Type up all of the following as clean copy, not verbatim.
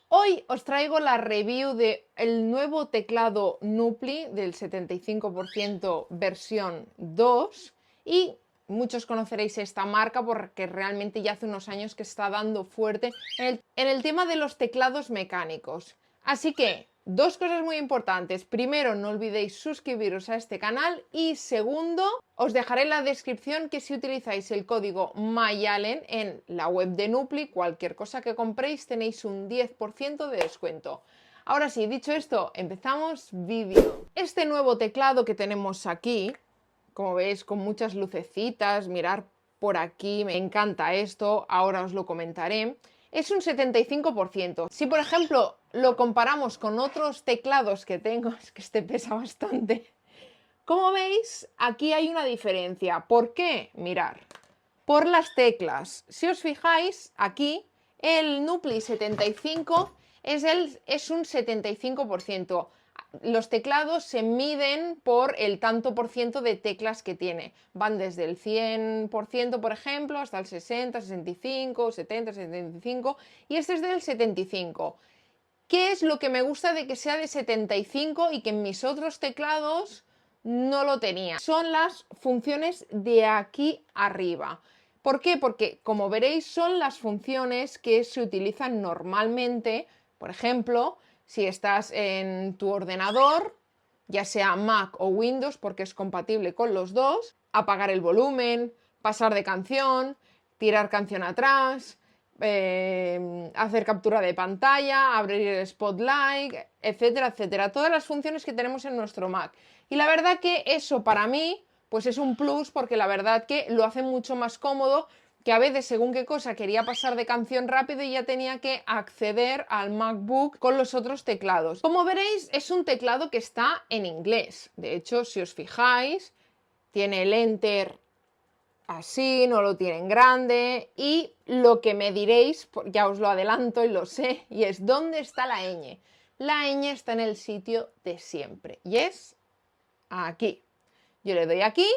Hoy os traigo la review del nuevo teclado Nupli del 75% versión 2 y muchos conoceréis esta marca porque realmente ya hace unos años que está dando fuerte en el tema de los teclados mecánicos. Así que, dos cosas muy importantes. Primero, no olvidéis suscribiros a este canal y segundo, os dejaré en la descripción que si utilizáis el código MyAllen en la web de Nupli, cualquier cosa que compréis tenéis un 10% de descuento. Ahora sí, dicho esto, empezamos vídeo. Este nuevo teclado que tenemos aquí, como veis, con muchas lucecitas, mirar por aquí, me encanta esto, ahora os lo comentaré. Es un 75%. Si por ejemplo lo comparamos con otros teclados que tengo, es que este pesa bastante. Como veis, aquí hay una diferencia. ¿Por qué? Mirar. Por las teclas. Si os fijáis, aquí el Nupli 75 es un 75%. Los teclados se miden por el tanto por ciento de teclas que tiene. Van desde el 100%, por ejemplo, hasta el 60, 65, 70, 75 y este es del 75. ¿Qué es lo que me gusta de que sea de 75 y que en mis otros teclados no lo tenía? Son las funciones de aquí arriba. ¿Por qué? Porque, como veréis, son las funciones que se utilizan normalmente, por ejemplo, si estás en tu ordenador, ya sea Mac o Windows, porque es compatible con los dos, apagar el volumen, pasar de canción, tirar canción atrás, hacer captura de pantalla, abrir el Spotlight, etcétera, etcétera. Todas las funciones que tenemos en nuestro Mac. Y la verdad que eso para mí pues es un plus porque la verdad que lo hace mucho más cómodo, que a veces según qué cosa quería pasar de canción rápido y ya tenía que acceder al MacBook con los otros teclados. Como veréis, es un teclado que está en inglés. De hecho, si os fijáis, tiene el Enter así, no lo tienen grande y lo que me diréis, ya os lo adelanto y lo sé, y es ¿dónde está la ñ? La ñ está en el sitio de siempre y es aquí. Yo le doy aquí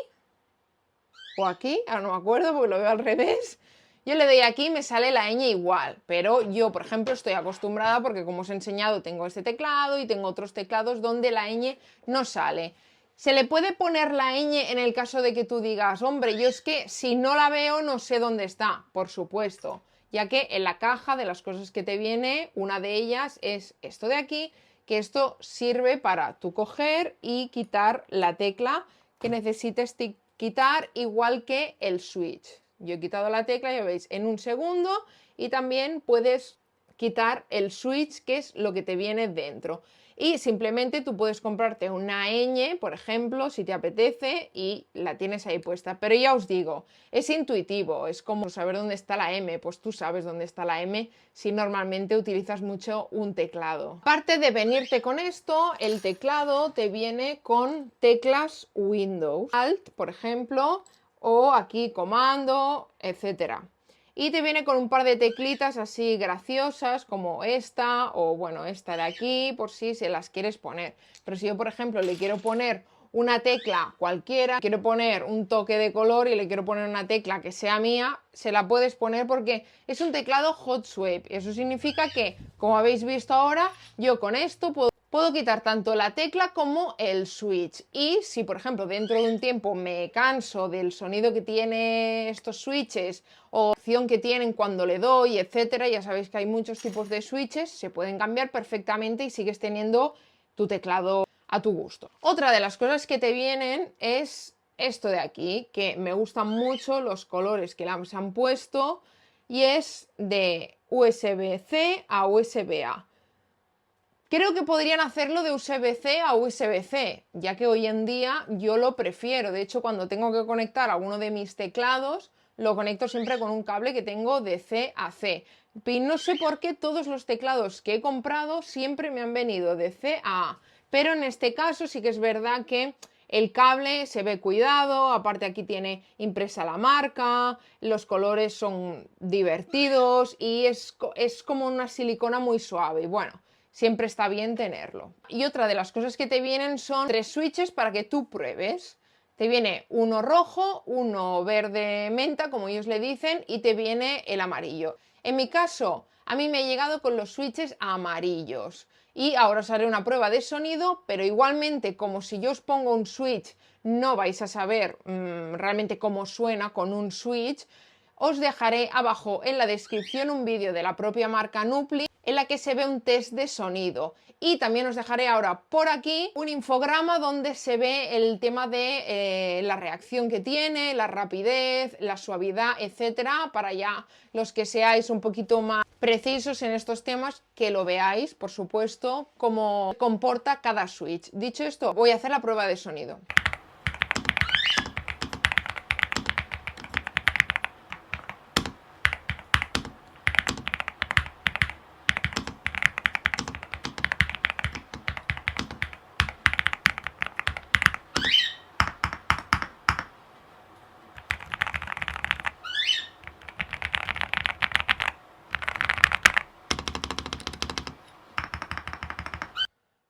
o aquí, ahora no me acuerdo porque lo veo al revés. Yo le doy aquí y me sale la ñ igual, pero yo, por ejemplo, estoy acostumbrada porque como os he enseñado tengo este teclado y tengo otros teclados donde la ñ no sale. ¿Se le puede poner la ñ en el caso de que tú digas, hombre, yo es que si no la veo no sé dónde está? Por supuesto, ya que en la caja de las cosas que te viene, una de ellas es esto de aquí, que esto sirve para tú coger y quitar la tecla que necesites quitar, igual que el switch. Yo he quitado la tecla, ya veis, en un segundo y también puedes quitar el switch, que es lo que te viene dentro. Y simplemente tú puedes comprarte una ñ, por ejemplo, si te apetece, y la tienes ahí puesta. Pero ya os digo, es intuitivo, es como saber dónde está la M, pues tú sabes dónde está la M si normalmente utilizas mucho un teclado. Aparte de venirte con esto, el teclado te viene con teclas Windows, Alt, por ejemplo, o aquí comando, etcétera. Y te viene con un par de teclitas así graciosas como esta o bueno, esta de aquí por si se las quieres poner. Pero si yo por ejemplo le quiero poner una tecla cualquiera, quiero poner un toque de color y le quiero poner una tecla que sea mía, se la puedes poner porque es un teclado hot swipe. Eso significa que, como habéis visto ahora, yo con esto puedo quitar tanto la tecla como el switch. Y si, por ejemplo, dentro de un tiempo me canso del sonido que tiene estos switches o opción que tienen cuando le doy, etcétera, ya sabéis que hay muchos tipos de switches, se pueden cambiar perfectamente y sigues teniendo tu teclado a tu gusto. Otra de las cosas que te vienen es esto de aquí, que me gustan mucho los colores que se han puesto y es de USB-C a USB-A. Creo que podrían hacerlo de USB-C a USB-C, ya que hoy en día yo lo prefiero. De hecho, cuando tengo que conectar alguno de mis teclados, lo conecto siempre con un cable que tengo de C a C. Y no sé por qué todos los teclados que he comprado siempre me han venido de C a A. Pero en este caso sí que es verdad que el cable se ve cuidado, aparte aquí tiene impresa la marca, los colores son divertidos y es como una silicona muy suave. Y bueno, siempre está bien tenerlo. Y otra de las cosas que te vienen son 3 switches para que tú pruebes. Te viene uno rojo, uno verde menta, como ellos le dicen, y te viene el amarillo. En mi caso, a mí me ha llegado con los switches amarillos. Y ahora os haré una prueba de sonido, pero igualmente, como si yo os pongo un switch, no vais a saber realmente cómo suena con un switch. Os dejaré abajo en la descripción un vídeo de la propia marca Nupli en la que se ve un test de sonido. Y también os dejaré ahora por aquí un infograma donde se ve el tema de la reacción que tiene, la rapidez, la suavidad, etcétera, para ya los que seáis un poquito más precisos en estos temas, que lo veáis, por supuesto, cómo comporta cada switch. Dicho esto, voy a hacer la prueba de sonido.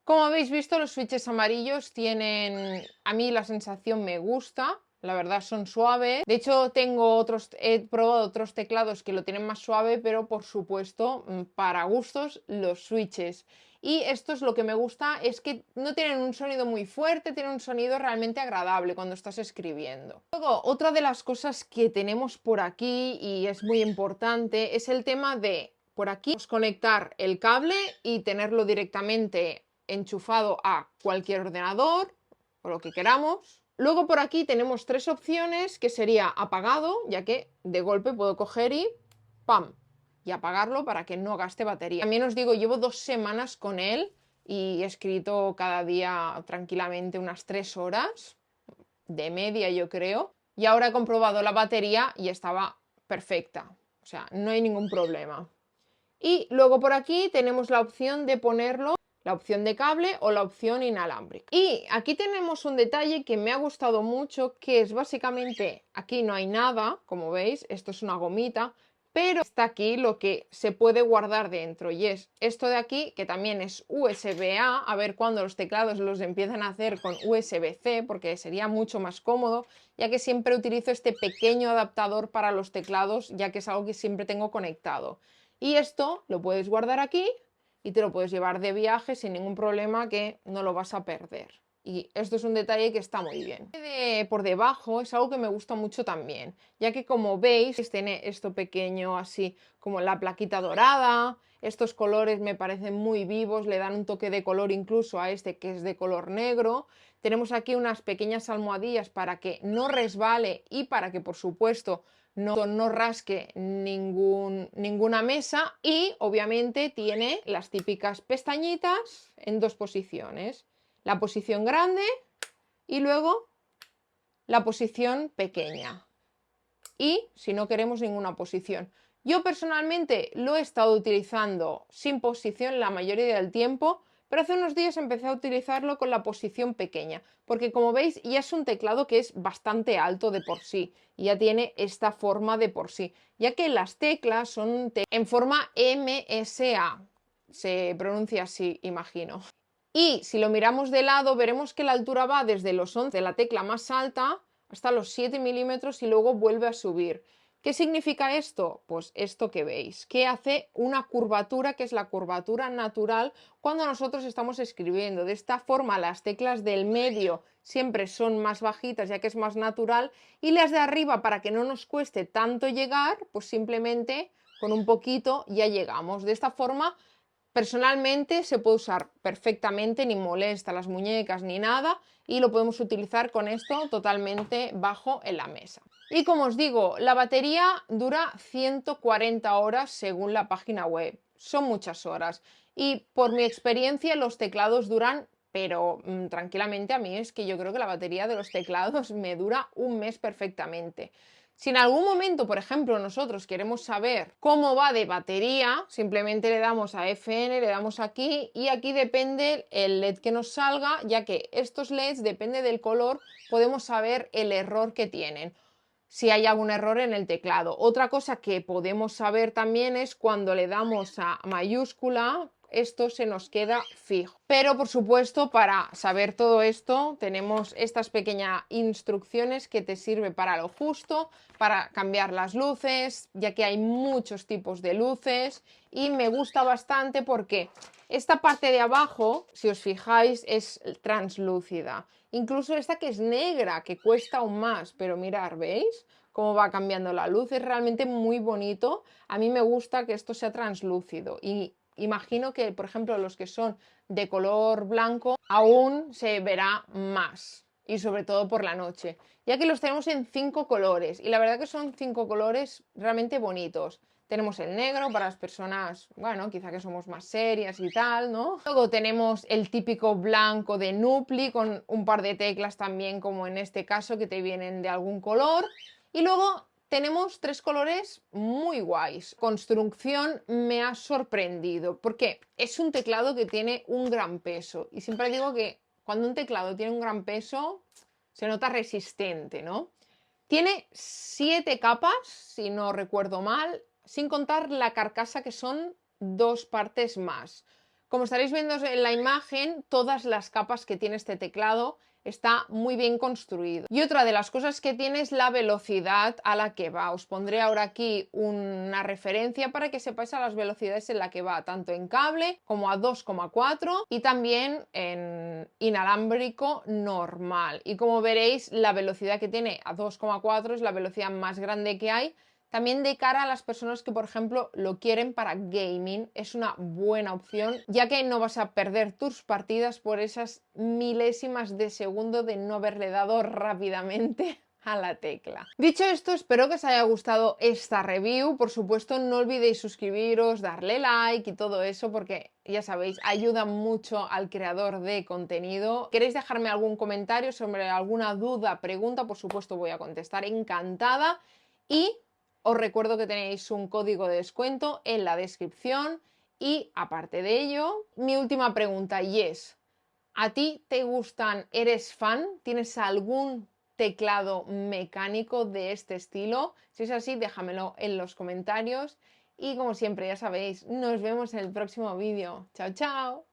Como habéis visto, los switches amarillos tienen, a mí la sensación me gusta, la verdad son suaves. De hecho, he probado otros teclados que lo tienen más suave, pero por supuesto, para gustos, los switches. Y esto es lo que me gusta, es que no tienen un sonido muy fuerte, tienen un sonido realmente agradable cuando estás escribiendo. Luego, otra de las cosas que tenemos por aquí, y es muy importante, es el tema de, por aquí, conectar el cable y tenerlo directamente enchufado a cualquier ordenador o lo que queramos. Luego por aquí tenemos tres opciones, que sería apagado, ya que de golpe puedo coger y ¡pam! Y apagarlo para que no gaste batería. También os digo, llevo 2 semanas con él y he escrito cada día tranquilamente unas 3 horas, de media yo creo. Y ahora he comprobado la batería y estaba perfecta, o sea, no hay ningún problema. Y luego por aquí tenemos la opción de ponerlo, la opción de cable o la opción inalámbrica. Y aquí tenemos un detalle que me ha gustado mucho, que es básicamente, aquí no hay nada, como veis, esto es una gomita, pero está aquí lo que se puede guardar dentro, y es esto de aquí, que también es USB-A, a ver cuándo los teclados los empiezan a hacer con USB-C, porque sería mucho más cómodo, ya que siempre utilizo este pequeño adaptador para los teclados, ya que es algo que siempre tengo conectado. Y esto lo puedes guardar aquí y te lo puedes llevar de viaje sin ningún problema, que no lo vas a perder. Y esto es un detalle que está muy bien. Por debajo es algo que me gusta mucho también, ya que como veis tiene esto pequeño así como la plaquita dorada. Estos colores me parecen muy vivos, le dan un toque de color incluso a este que es de color negro. Tenemos aquí unas pequeñas almohadillas para que no resbale y para que por supuesto no rasque ninguna mesa, y obviamente tiene las típicas pestañitas en 2 posiciones. La posición grande y luego la posición pequeña. Y si no queremos ninguna posición. Yo personalmente lo he estado utilizando sin posición la mayoría del tiempo, pero hace unos días empecé a utilizarlo con la posición pequeña, porque como veis ya es un teclado que es bastante alto de por sí, y ya tiene esta forma de por sí, ya que las teclas son en forma MSA, se pronuncia así, imagino. Y si lo miramos de lado, veremos que la altura va desde los 11 de la tecla más alta hasta los 7 milímetros y luego vuelve a subir. ¿Qué significa esto? Pues esto que veis, que hace una curvatura, que es la curvatura natural cuando nosotros estamos escribiendo. De esta forma las teclas del medio siempre son más bajitas, ya que es más natural, y las de arriba, para que no nos cueste tanto llegar, pues simplemente con un poquito ya llegamos. De esta forma, personalmente se puede usar perfectamente, ni molesta las muñecas ni nada, y lo podemos utilizar con esto totalmente bajo en la mesa. Y como os digo, la batería dura 140 horas según la página web. Son muchas horas. Y por mi experiencia los teclados duran, pero tranquilamente, a mí es que yo creo que la batería de los teclados me dura un mes perfectamente. Si en algún momento, por ejemplo, nosotros queremos saber cómo va de batería, simplemente le damos a FN, le damos aquí, y aquí depende el LED que nos salga, ya que estos LEDs, depende del color, podemos saber el error que tienen, si hay algún error en el teclado. Otra cosa que podemos saber también es cuando le damos a mayúscula, esto se nos queda fijo. Pero por supuesto, para saber todo esto, tenemos estas pequeñas instrucciones que te sirve para lo justo, para cambiar las luces, ya que hay muchos tipos de luces, y me gusta bastante porque esta parte de abajo, si os fijáis, es translúcida. Incluso esta que es negra, que cuesta aún más, pero mirad, ¿veis cómo va cambiando la luz? Es realmente muy bonito. A mí me gusta que esto sea translúcido y imagino que, por ejemplo, los que son de color blanco aún se verá más, y sobre todo por la noche, ya que los tenemos en 5 colores y la verdad que son 5 colores realmente bonitos. Tenemos el negro para las personas, bueno, quizá que somos más serias y tal, ¿no? Luego tenemos el típico blanco de Nupli con un par de teclas también, como en este caso, que te vienen de algún color. Y luego tenemos 3 colores muy guays. Construcción me ha sorprendido porque es un teclado que tiene un gran peso. Y siempre digo que cuando un teclado tiene un gran peso, se nota resistente, ¿no? Tiene 7 capas, si no recuerdo mal, sin contar la carcasa, que son 2 partes más. Como estaréis viendo en la imagen, todas las capas que tiene este teclado está muy bien construido. Y otra de las cosas que tiene es la velocidad a la que va. Os pondré ahora aquí una referencia para que sepáis a las velocidades en la que va, tanto en cable como a 2,4 y también en inalámbrico normal. Y como veréis, la velocidad que tiene a 2,4 es la velocidad más grande que hay. También de cara a las personas que, por ejemplo, lo quieren para gaming, es una buena opción, ya que no vas a perder tus partidas por esas milésimas de segundo de no haberle dado rápidamente a la tecla. Dicho esto, espero que os haya gustado esta review. Por supuesto, no olvidéis suscribiros, darle like y todo eso, porque ya sabéis, ayuda mucho al creador de contenido. ¿Queréis dejarme algún comentario sobre alguna duda, pregunta? Por supuesto, voy a contestar encantada. Y os recuerdo que tenéis un código de descuento en la descripción. Y aparte de ello, mi última pregunta, y es: ¿a ti te gustan? ¿Eres fan? ¿Tienes algún teclado mecánico de este estilo? Si es así, déjamelo en los comentarios. Y como siempre, ya sabéis, nos vemos en el próximo vídeo. ¡Chao, chao!